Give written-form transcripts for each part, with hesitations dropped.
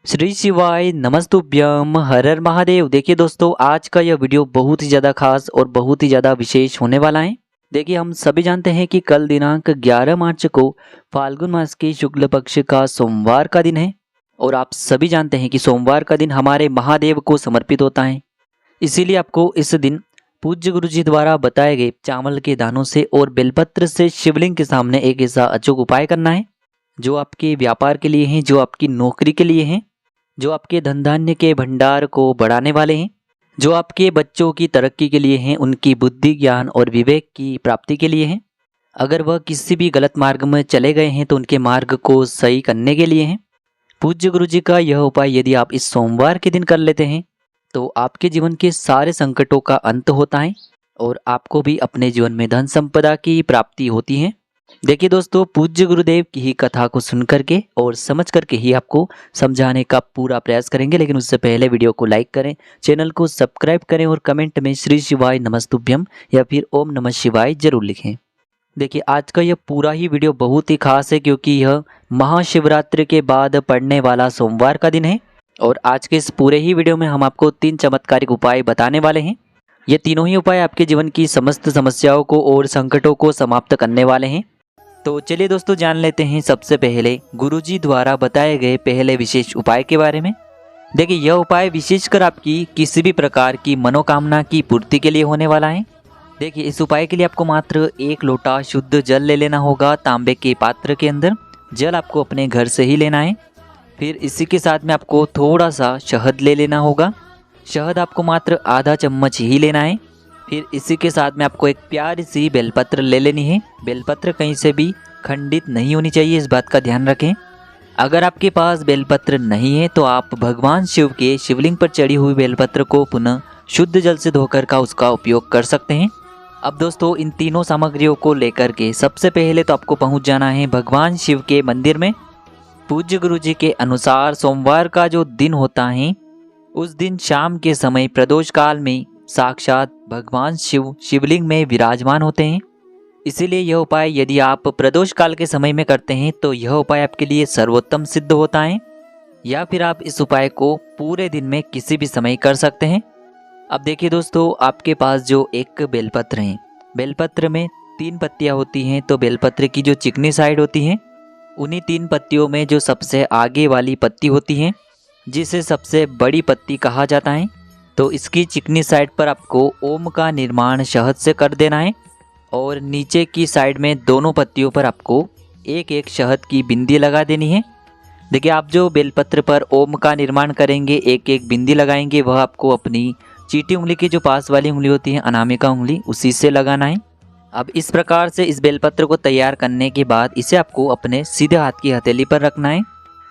श्री शिवाय नमस्तुभ्यम हर हर महादेव। देखिए दोस्तों, आज का यह वीडियो बहुत ही ज़्यादा खास और बहुत ही ज़्यादा विशेष होने वाला है। देखिए, हम सभी जानते हैं कि कल दिनांक 11 मार्च को फाल्गुन मास के शुक्ल पक्ष का सोमवार का दिन है और आप सभी जानते हैं कि सोमवार का दिन हमारे महादेव को समर्पित होता है। इसीलिए आपको इस दिन पूज्य गुरु जी द्वारा बताए गए चावल के दानों से और बेलपत्र से शिवलिंग के सामने एक ऐसा अचूक उपाय करना है जो आपके व्यापार के लिए है, जो आपकी नौकरी के लिए है, जो आपके धन धान्य के भंडार को बढ़ाने वाले हैं, जो आपके बच्चों की तरक्की के लिए हैं, उनकी बुद्धि ज्ञान और विवेक की प्राप्ति के लिए हैं। अगर वह किसी भी गलत मार्ग में चले गए हैं तो उनके मार्ग को सही करने के लिए हैं। पूज्य गुरु जी का यह उपाय यदि आप इस सोमवार के दिन कर लेते हैं तो आपके जीवन के सारे संकटों का अंत होता है और आपको भी अपने जीवन में धन संपदा की प्राप्ति होती है। देखिए दोस्तों, पूज्य गुरुदेव की ही कथा को सुन करके और समझ करके ही आपको समझाने का पूरा प्रयास करेंगे, लेकिन उससे पहले वीडियो को लाइक करें, चैनल को सब्सक्राइब करें और कमेंट में श्री शिवाय नमस्तुभ्यम या फिर ओम नमः शिवाय जरूर लिखें। देखिए, आज का यह पूरा ही वीडियो बहुत ही खास है क्योंकि यह महाशिवरात्रि के बाद पड़ने वाला सोमवार का दिन है और आज के इस पूरे ही वीडियो में हम आपको 3 चमत्कारिक उपाय बताने वाले हैं। ये तीनों ही उपाय आपके जीवन की समस्त समस्याओं को और संकटों को समाप्त करने वाले हैं। तो चलिए दोस्तों, जान लेते हैं सबसे पहले गुरुजी द्वारा बताए गए पहले विशेष उपाय के बारे में। देखिए, यह उपाय विशेषकर आपकी किसी भी प्रकार की मनोकामना की पूर्ति के लिए होने वाला है। देखिए, इस उपाय के लिए आपको मात्र 1 लोटा शुद्ध जल ले लेना होगा तांबे के पात्र के अंदर। जल आपको अपने घर से ही लेना है। फिर इसी के साथ में आपको थोड़ा सा शहद ले लेना होगा। शहद आपको मात्र आधा चम्मच ही लेना है। फिर इसी के साथ में आपको एक प्यारी सी बेलपत्र ले लेनी है। बेलपत्र कहीं से भी खंडित नहीं होनी चाहिए, इस बात का ध्यान रखें। अगर आपके पास बेलपत्र नहीं है तो आप भगवान शिव के शिवलिंग पर चढ़ी हुई बेलपत्र को पुनः शुद्ध जल से धोकर का उसका उपयोग कर सकते हैं। अब दोस्तों, इन तीनों सामग्रियों को लेकर के सबसे पहले तो आपको पहुंच जाना है भगवान शिव के मंदिर में। पूज्य गुरु जी के अनुसार सोमवार का जो दिन होता है उस दिन शाम के समय प्रदोष काल में साक्षात भगवान शिव शिवलिंग में विराजमान होते हैं। इसीलिए यह उपाय यदि आप प्रदोष काल के समय में करते हैं तो यह उपाय आपके लिए सर्वोत्तम सिद्ध होता है, या फिर आप इस उपाय को पूरे दिन में किसी भी समय कर सकते हैं। अब देखिए दोस्तों, आपके पास जो एक बेलपत्र है, बेलपत्र में 3 पत्तियां होती हैं। तो बेलपत्र की जो चिकनी साइड होती है, उन्हीं 3 पत्तियों में जो सबसे आगे वाली पत्ती होती है, जिसे सबसे बड़ी पत्ती कहा जाता है, तो इसकी चिकनी साइड पर आपको ओम का निर्माण शहद से कर देना है और नीचे की साइड में दोनों पत्तियों पर आपको एक एक शहद की बिंदी लगा देनी है। देखिए, आप जो बेलपत्र पर ओम का निर्माण करेंगे, एक एक बिंदी लगाएंगे, वह आपको अपनी चीटी उंगली की जो पास वाली उंगली होती है, अनामिका उंगली, उसी से लगाना है। अब इस प्रकार से इस बेलपत्र को तैयार करने के बाद इसे आपको अपने सीधे हाथ की हथेली पर रखना है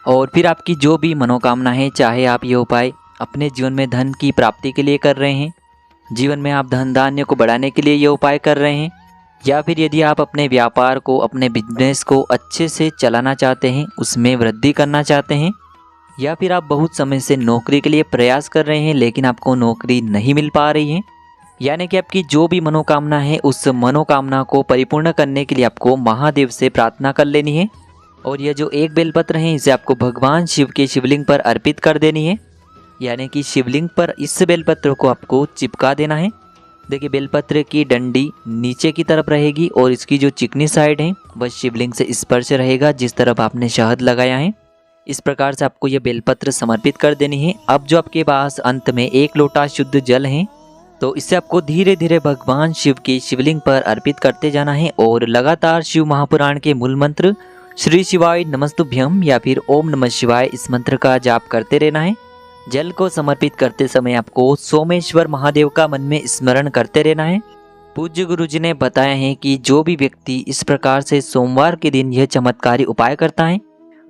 और फिर आपकी जो भी मनोकामना है, चाहे आप ये उपाय अपने जीवन में धन की प्राप्ति के लिए कर रहे हैं, जीवन में आप धन धान्य को बढ़ाने के लिए ये उपाय कर रहे हैं, या फिर यदि आप अपने व्यापार को, अपने बिजनेस को अच्छे से चलाना चाहते हैं, उसमें वृद्धि करना चाहते हैं, या फिर आप बहुत समय से नौकरी के लिए प्रयास कर रहे हैं लेकिन आपको नौकरी नहीं मिल पा रही है, यानी कि आपकी जो भी मनोकामना है उस मनोकामना को परिपूर्ण करने के लिए आपको महादेव से प्रार्थना कर लेनी है। और यह जो एक बेलपत्र है इसे आपको भगवान शिव के शिवलिंग पर अर्पित कर देनी है, यानी कि शिवलिंग पर इस बेलपत्र को आपको चिपका देना है। देखिए, बेलपत्र की डंडी नीचे की तरफ रहेगी और इसकी जो चिकनी साइड है वह शिवलिंग से स्पर्श रहेगा जिस तरफ आपने शहद लगाया है। इस प्रकार से आपको यह बेलपत्र समर्पित कर देनी है। अब जो आपके पास अंत में 1 लोटा शुद्ध जल है, तो इसे आपको धीरे धीरे भगवान शिव के शिवलिंग पर अर्पित करते जाना है और लगातार शिव महापुराण के मूल मंत्र श्री शिवाय नमस्तुभ्यम या फिर ओम नमः शिवाय, इस मंत्र का जाप करते रहना है। जल को समर्पित करते समय आपको सोमेश्वर महादेव का मन में स्मरण करते रहना है। पूज्य गुरु जी ने बताया है कि जो भी व्यक्ति इस प्रकार से सोमवार के दिन यह चमत्कारी उपाय करता है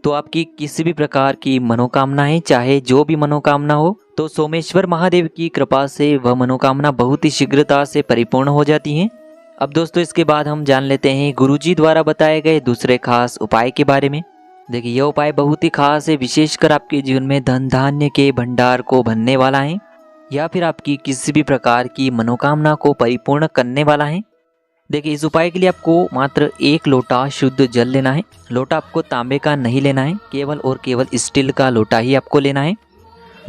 तो आपकी किसी भी प्रकार की मनोकामना है, चाहे जो भी मनोकामना हो, तो सोमेश्वर महादेव की कृपा से वह मनोकामना बहुत ही शीघ्रता से परिपूर्ण हो जाती है। अब दोस्तों, इसके बाद हम जान लेते हैं गुरुजी द्वारा बताए गए दूसरे खास उपाय के बारे में। देखिए, यह उपाय बहुत ही खास है, विशेषकर आपके जीवन में धन धान्य के भंडार को भरने वाला है या फिर आपकी किसी भी प्रकार की मनोकामना को परिपूर्ण करने वाला है। देखिए इस उपाय के लिए आपको मात्र 1 लोटा शुद्ध जल लेना है। लोटा आपको तांबे का नहीं लेना है, केवल और केवल स्टील का लोटा ही आपको लेना है।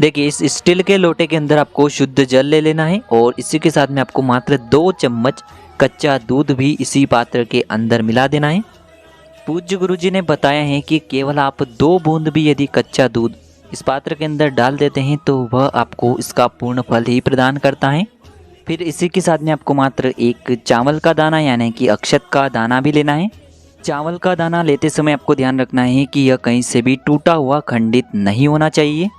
देखिए इस स्टील के लोटे के अंदर आपको शुद्ध जल ले लेना है और इसी के साथ में आपको मात्र 2 चम्मच कच्चा दूध भी इसी पात्र के अंदर मिला देना है। पूज्य गुरुजी ने बताया है कि केवल आप 2 बूंद भी यदि कच्चा दूध इस पात्र के अंदर डाल देते हैं तो वह आपको इसका पूर्ण फल ही प्रदान करता है। फिर इसी के साथ में आपको मात्र 1 चावल का दाना यानी कि अक्षत का दाना भी लेना है। चावल का दाना लेते समय आपको ध्यान रखना है कि यह कहीं से भी टूटा हुआ खंडित नहीं होना चाहिए।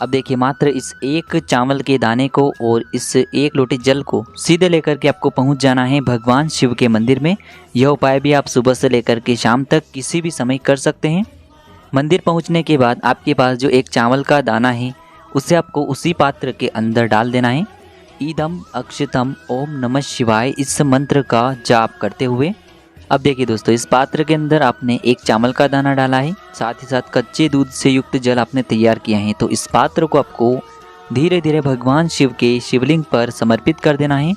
अब देखिए मात्र इस 1 चावल के दाने को और इस 1 लोटे जल को सीधे लेकर के आपको पहुंच जाना है भगवान शिव के मंदिर में। यह उपाय भी आप सुबह से लेकर के शाम तक किसी भी समय कर सकते हैं। मंदिर पहुंचने के बाद आपके पास जो 1 चावल का दाना है उसे आपको उसी पात्र के अंदर डाल देना है। ईदम अक्षतम ओम नमः शिवाय इस मंत्र का जाप करते हुए। अब देखिए दोस्तों इस पात्र के अंदर आपने 1 चावल का दाना डाला है, साथ ही साथ कच्चे दूध से युक्त जल आपने तैयार किया है। तो इस पात्र को आपको धीरे धीरे भगवान शिव के शिवलिंग पर समर्पित कर देना है।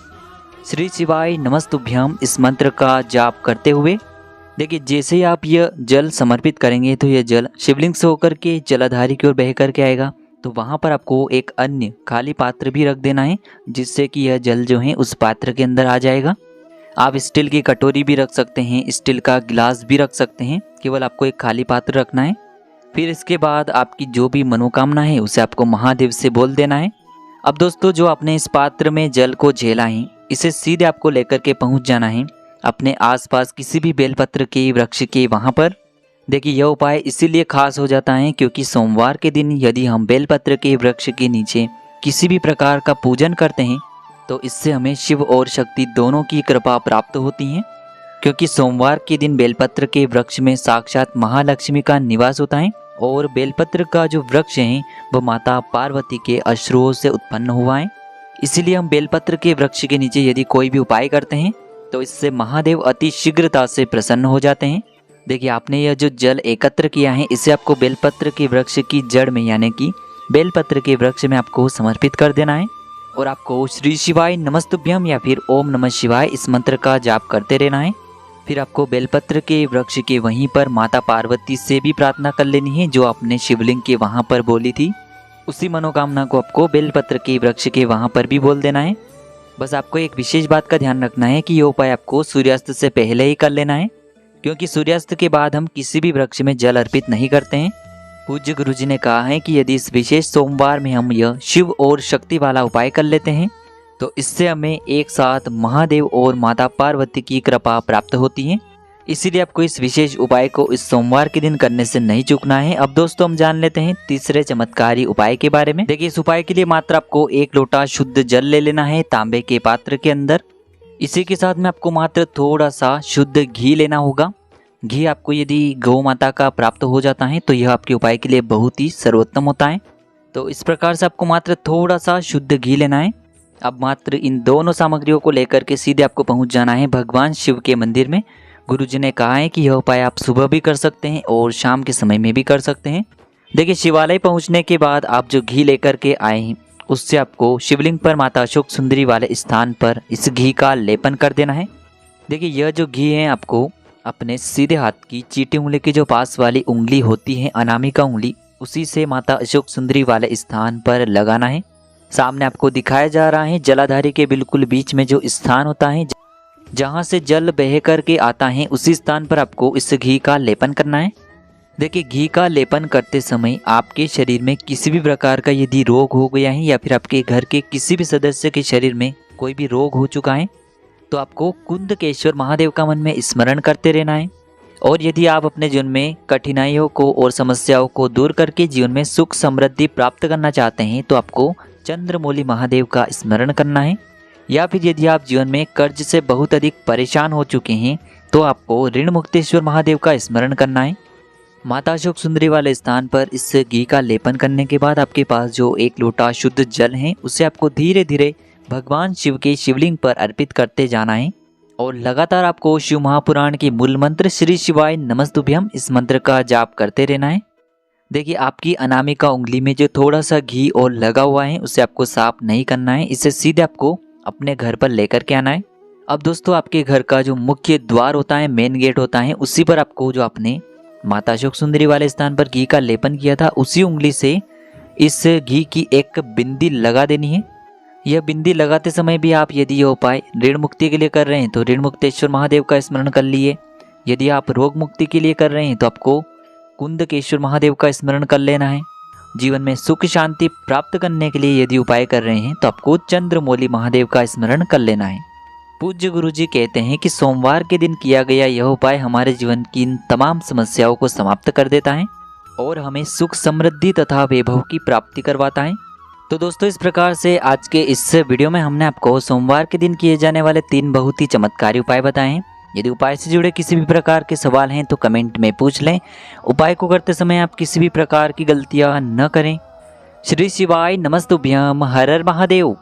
श्री शिवाय नमस्तुभ्यम इस मंत्र का जाप करते हुए। देखिए जैसे ही आप यह जल समर्पित करेंगे तो यह जल शिवलिंग से होकर के जलाधारी की ओर बह करके आएगा। तो वहाँ पर आपको एक अन्य खाली पात्र भी रख देना है जिससे कि यह जल जो है उस पात्र के अंदर आ जाएगा। आप स्टील की कटोरी भी रख सकते हैं, स्टील का गिलास भी रख सकते हैं, केवल आपको एक खाली पात्र रखना है। फिर इसके बाद आपकी जो भी मनोकामना है उसे आपको महादेव से बोल देना है। अब दोस्तों जो आपने इस पात्र में जल को झेला है इसे सीधे आपको लेकर के पहुंच जाना है अपने आसपास किसी भी बेलपत्र के वृक्ष के वहाँ पर। देखिए यह उपाय इसीलिए खास हो जाता है क्योंकि सोमवार के दिन यदि हम बेलपत्र के वृक्ष के नीचे किसी भी प्रकार का पूजन करते हैं तो इससे हमें शिव और शक्ति दोनों की कृपा प्राप्त होती है। क्योंकि सोमवार के दिन बेलपत्र के वृक्ष में साक्षात महालक्ष्मी का निवास होता है और बेलपत्र का जो वृक्ष है वह माता पार्वती के अश्रुओं से उत्पन्न हुआ है। इसीलिए हम बेलपत्र के वृक्ष के नीचे यदि कोई भी उपाय करते हैं तो इससे महादेव अति शीघ्रता से प्रसन्न हो जाते हैं। देखिए आपने यह जो जल एकत्र किया है इसे आपको बेलपत्र के वृक्ष की जड़ में यानी कि बेलपत्र के वृक्ष में आपको समर्पित कर देना है और आपको श्री शिवाय नमस्तुभ्यम या फिर ओम नमः शिवाय इस मंत्र का जाप करते रहना है। फिर आपको बेलपत्र के वृक्ष के वहीं पर माता पार्वती से भी प्रार्थना कर लेनी है जो आपने शिवलिंग के वहाँ पर बोली थी। उसी मनोकामना को आपको बेलपत्र के वृक्ष के वहाँ पर भी बोल देना है। बस आपको एक विशेष बात का ध्यान रखना है कि ये उपाय आपको सूर्यास्त से पहले ही कर लेना है क्योंकि सूर्यास्त के बाद हम किसी भी वृक्ष में जल अर्पित नहीं करते हैं। पूज्य गुरुजी ने कहा है कि यदि इस विशेष सोमवार में हम यह शिव और शक्ति वाला उपाय कर लेते हैं तो इससे हमें एक साथ महादेव और माता पार्वती की कृपा प्राप्त होती है। इसीलिए आपको इस विशेष उपाय को इस सोमवार के दिन करने से नहीं चूकना है। अब दोस्तों हम जान लेते हैं तीसरे चमत्कारी उपाय के बारे में। देखिए इस उपाय के लिए मात्र आपको 1 लोटा शुद्ध जल ले लेना है तांबे के पात्र के अंदर। इसी के साथ में आपको मात्र थोड़ा सा शुद्ध घी लेना होगा। घी आपको यदि गौ माता का प्राप्त हो जाता है तो यह आपके उपाय के लिए बहुत ही सर्वोत्तम होता है। तो इस प्रकार से आपको मात्र थोड़ा सा शुद्ध घी लेना है। अब मात्र इन दोनों सामग्रियों को लेकर के सीधे आपको पहुंच जाना है भगवान शिव के मंदिर में। गुरुजी ने कहा है कि यह उपाय आप सुबह भी कर सकते हैं और शाम के समय में भी कर सकते हैं। देखिए शिवालय पहुंचने के बाद आप जो घी लेकर के आए हैं उससे आपको शिवलिंग पर माता अशोक सुंदरी वाले स्थान पर इस घी का लेपन कर देना है। देखिए यह जो घी है आपको अपने सीधे हाथ की चीटी उंगली की जो पास वाली उंगली होती है अनामिका उंगली उसी से माता अशोक सुंदरी वाले स्थान पर लगाना है। सामने आपको दिखाया जा रहा है जलाधारी के बिल्कुल बीच में जो स्थान होता है जहाँ से जल बह कर के आता है उसी स्थान पर आपको इस घी का लेपन करना है। देखिए घी का लेपन करते समय आपके शरीर में किसी भी प्रकार का यदि रोग हो गया है या फिर आपके घर के किसी भी सदस्य के शरीर में कोई भी रोग हो चुका है तो आपको कुंदकेश्वर महादेव का मन में स्मरण करते रहना है। और यदि आप अपने जीवन में कठिनाइयों को और समस्याओं को दूर करके जीवन में सुख समृद्धि प्राप्त करना चाहते हैं तो आपको चंद्रमौली महादेव का स्मरण करना है। या फिर यदि आप जीवन में कर्ज से बहुत अधिक परेशान हो चुके हैं तो आपको ऋण मुक्तेश्वर महादेव का स्मरण करना है। माता अशोक सुंदरी वाले स्थान पर इस घी का लेपन करने के बाद आपके पास जो 1 लोटा शुद्ध जल है उसे आपको धीरे धीरे भगवान शिव के शिवलिंग पर अर्पित करते जाना है और लगातार आपको शिव महापुराण के मूल मंत्र श्री शिवाय नमस्तुभ्यम इस मंत्र का जाप करते रहना है। देखिए आपकी अनामिका उंगली में जो थोड़ा सा घी और लगा हुआ है उसे आपको साफ नहीं करना है, इसे सीधे आपको अपने घर पर लेकर के आना है। अब दोस्तों आपके घर का जो मुख्य द्वार होता है, मेन गेट होता है, उसी पर आपको जो आपने माता अशोक सुंदरी वाले स्थान पर घी का लेपन किया था, उसी उंगली से इस घी की एक बिंदी लगा देनी है। यह बिंदी लगाते समय भी आप यदि यह उपाय ऋण मुक्ति के लिए कर रहे हैं तो ऋण मुक्तेश्वर महादेव का स्मरण कर लिए। यदि आप रोग मुक्ति के लिए कर रहे हैं तो आपको कुंदकेश्वर महादेव का स्मरण कर लेना है। जीवन में सुख शांति प्राप्त करने के लिए यदि उपाय कर रहे हैं तो आपको चंद्रमौली महादेव का स्मरण कर लेना है। पूज्य गुरुजी कहते हैं कि सोमवार के दिन किया गया यह उपाय हमारे जीवन की इन तमाम समस्याओं को समाप्त कर देता है और हमें सुख समृद्धि तथा वैभव की प्राप्ति करवाता है। तो दोस्तों इस प्रकार से आज के इस वीडियो में हमने आपको सोमवार के दिन किए जाने वाले 3 बहुत ही चमत्कारी उपाय बताए हैं। यदि उपाय से जुड़े किसी भी प्रकार के सवाल हैं तो कमेंट में पूछ लें। उपाय को करते समय आप किसी भी प्रकार की गलतियां न करें। श्री शिवाय नमस्तुभ्यम। हर हर महादेव।